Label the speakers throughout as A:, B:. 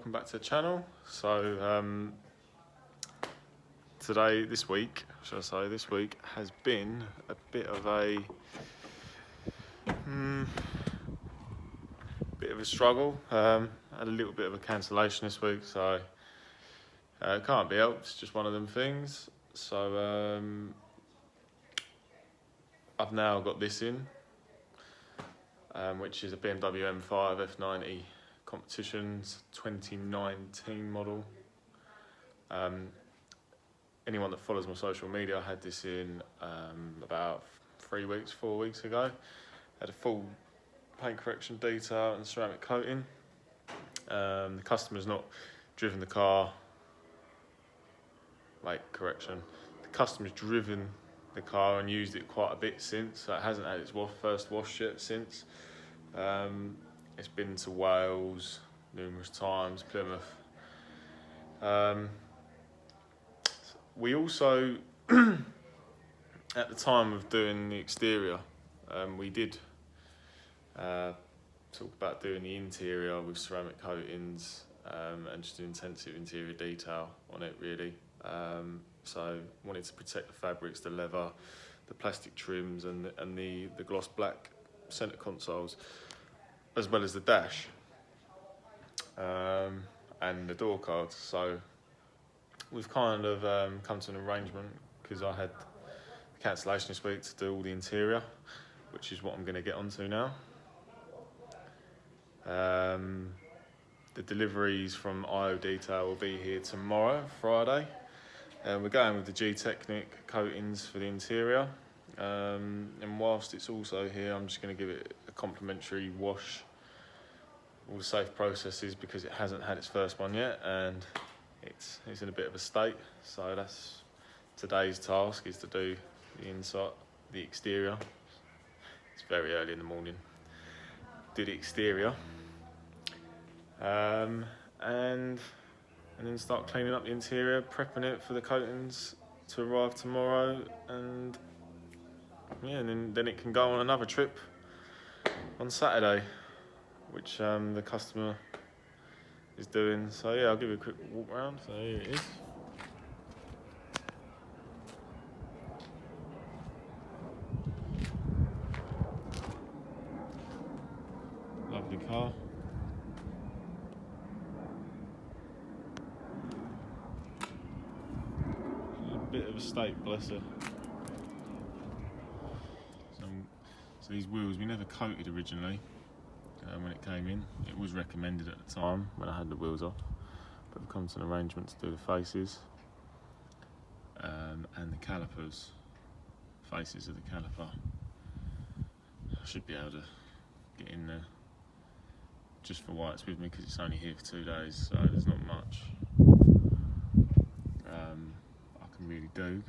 A: welcome back to the channel. So this week has been a bit of a struggle. Had a little bit of a cancellation this week, so can't be helped. It's just one of them things. So I've now got this in, which is a BMW M5 F90 Competition's 2019 model. Anyone that follows my social media, I had this in about 4 weeks ago. Had a full paint correction detail and ceramic coating. The customer's not driven the car. The customer's driven the car and used it quite a bit since, so it hasn't had its first wash yet since. It's been to Wales numerous times, Plymouth. We also, at the time of doing the exterior, we did talk about doing the interior with ceramic coatings and just an intensive interior detail on it, really. So wanted to protect the fabrics, the leather, the plastic trims, and the gloss black centre consoles, as well as the dash and the door cards. So we've kind of come to an arrangement, because I had the cancellation this week, to do all the interior, which is what I'm going to get onto now. The deliveries from IO Detail will be here tomorrow, Friday. We're going with the G-Technic coatings for the interior. And whilst it's also here, I'm just going to give it a complimentary wash, all the safe processes, because it hasn't had its first one yet and it's in a bit of a state. So that's today's task, is to do the inside, the exterior. It's very early in the morning. Do the exterior, and then start cleaning up the interior, prepping it for the coatings to arrive tomorrow, and yeah, and then it can go on another trip on Saturday, which the customer is doing. So yeah, I'll give you a quick walk around. So here it is. Lovely car. Bit of a state, bless her. So these wheels, we never coated originally when it came in. It was recommended at the time when I had the wheels off, but we've come to an arrangement to do the faces and the calipers, faces of the caliper. I should be able to get in there just for why it's with me, because it's only here for 2 days, so there's not much I can really do,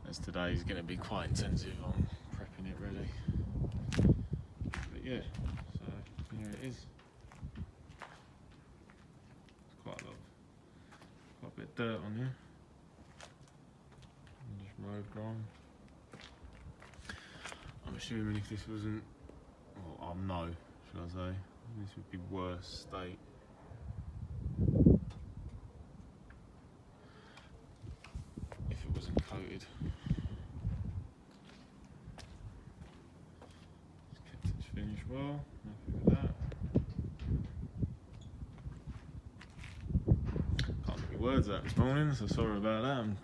A: as today is going to be quite intensive on prepping it ready. But yeah, so here it is. Quite a bit of dirt on here, and just road grime. I'm assuming if this wasn't, well, I know, should I say, this would be worse state. If it wasn't coated. It's kept its finish well, happy with that. Can't get my words out this morning, so sorry about that. I'm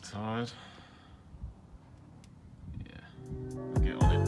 A: tired. Yeah, I'll get on it.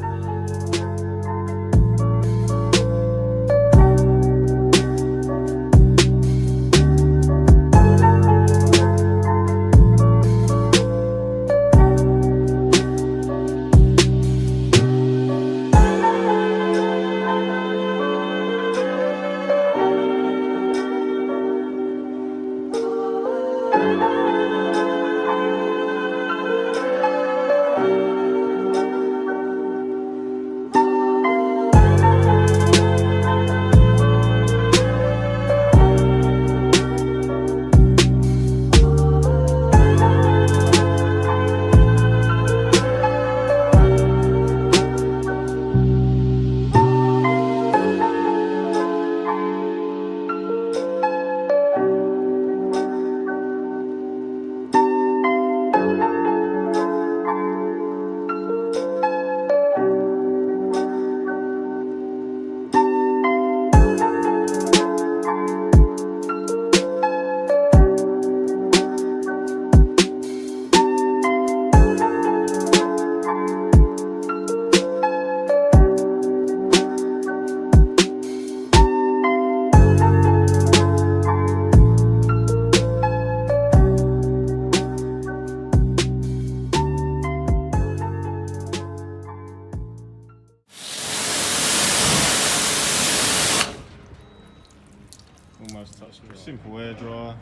A: simple air dryer.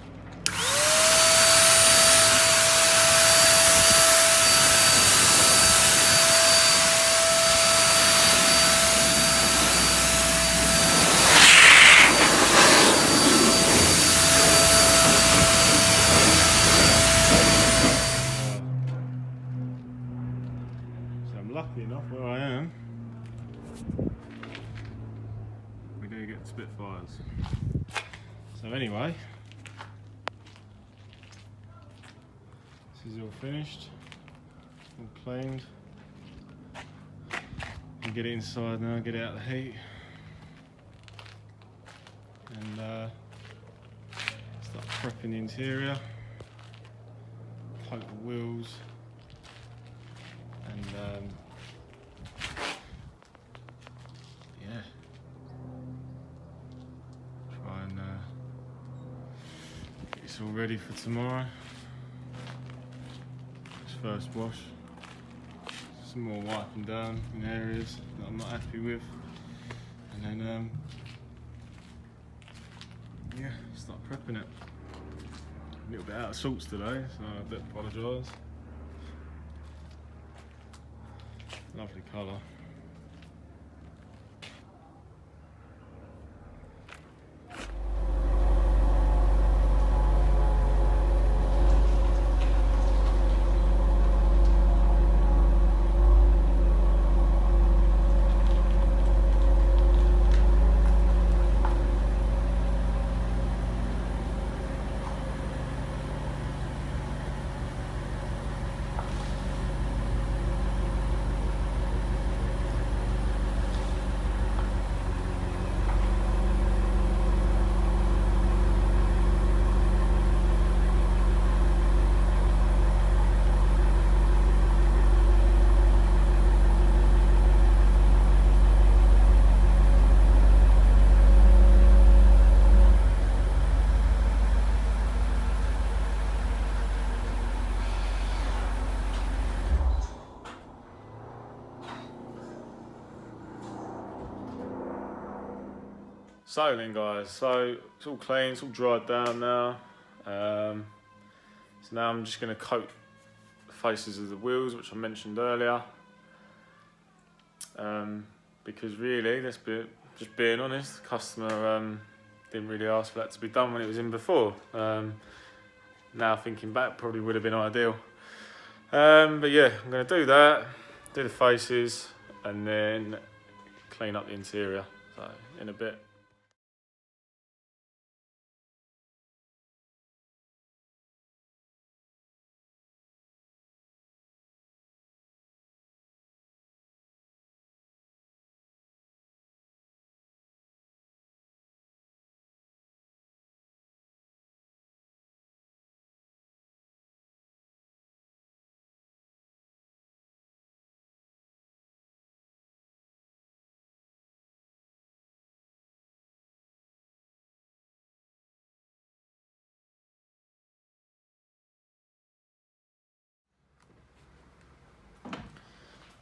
A: So I'm lucky enough where I am, we do get Spitfires. So anyway, this is all finished, all cleaned. I'll get it inside now, get it out of the heat, and start prepping the interior, coat the wheels, and yeah, try and get this all ready for tomorrow. This first wash, some more wiping down in areas that I'm not happy with, and then yeah, start prepping it. A little bit out of sorts today, so I do apologise. Lovely colour. So then guys, so it's all clean, it's all dried down now. So now I'm just going to coat the faces of the wheels, which I mentioned earlier. Because really, just being honest, the customer didn't really ask for that to be done when it was in before. Now thinking back, probably would have been ideal. But yeah, I'm going to do that, do the faces, and then clean up the interior. So in a bit.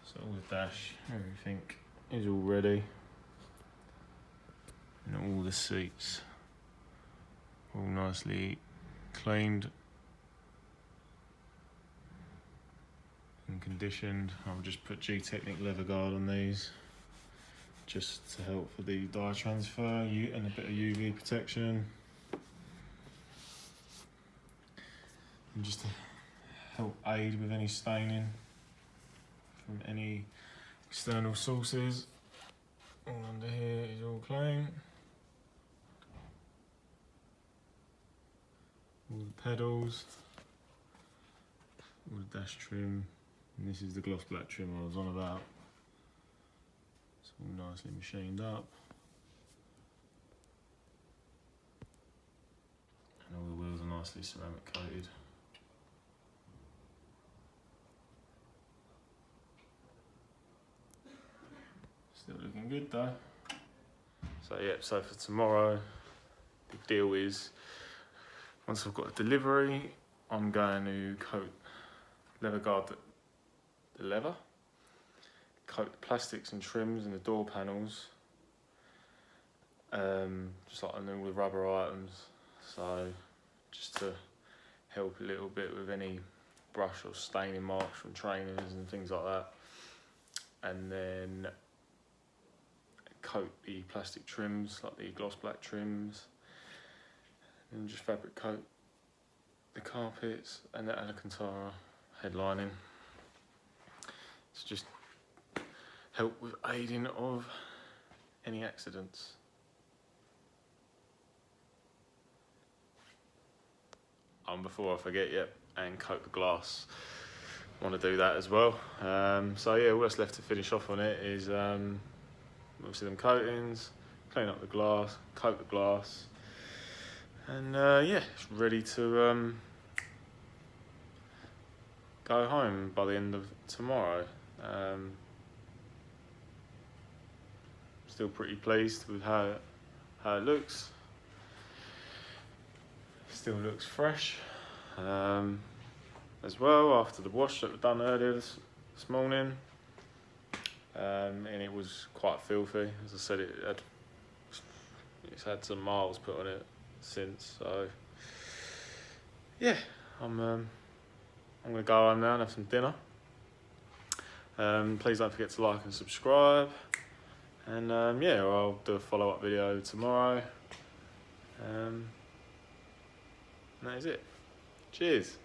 A: So all the dash, everything is all ready. And all the seats all nicely cleaned and conditioned. I'll just put G-Technic leather guard on these just to help for the dye transfer and a bit of UV protection. And just to help aid with any staining from any external sources. All under here is all clean. All the pedals, all the dash trim, and this is the gloss black trim I was on about. It's all nicely machined up. And all the wheels are nicely ceramic coated. Still looking good though. So yeah, so for tomorrow, the deal is, once I've got a delivery, I'm going to coat leather guard the leather, coat the plastics and trims and the door panels, just like I know with rubber items, so just to help a little bit with any brush or staining marks from trainers and things like that. And then coat the plastic trims, like the gloss black trims, and just fabric coat the carpets and the Alcantara headlining to just help with aiding of any accidents. Before I forget, and coat the glass. I want to do that as well. So yeah, what's left to finish off on it is obviously them coatings, clean up the glass, coat the glass, and yeah, it's ready to go home by the end of tomorrow. Still pretty pleased with how it looks. Still looks fresh as well after the wash that was done earlier this morning, and it was quite filthy. As I said, it's had some miles put on it since. So yeah, I'm gonna go home now and have some dinner. Please don't forget to like and subscribe, and yeah, I'll do a follow-up video tomorrow. And that is it. Cheers.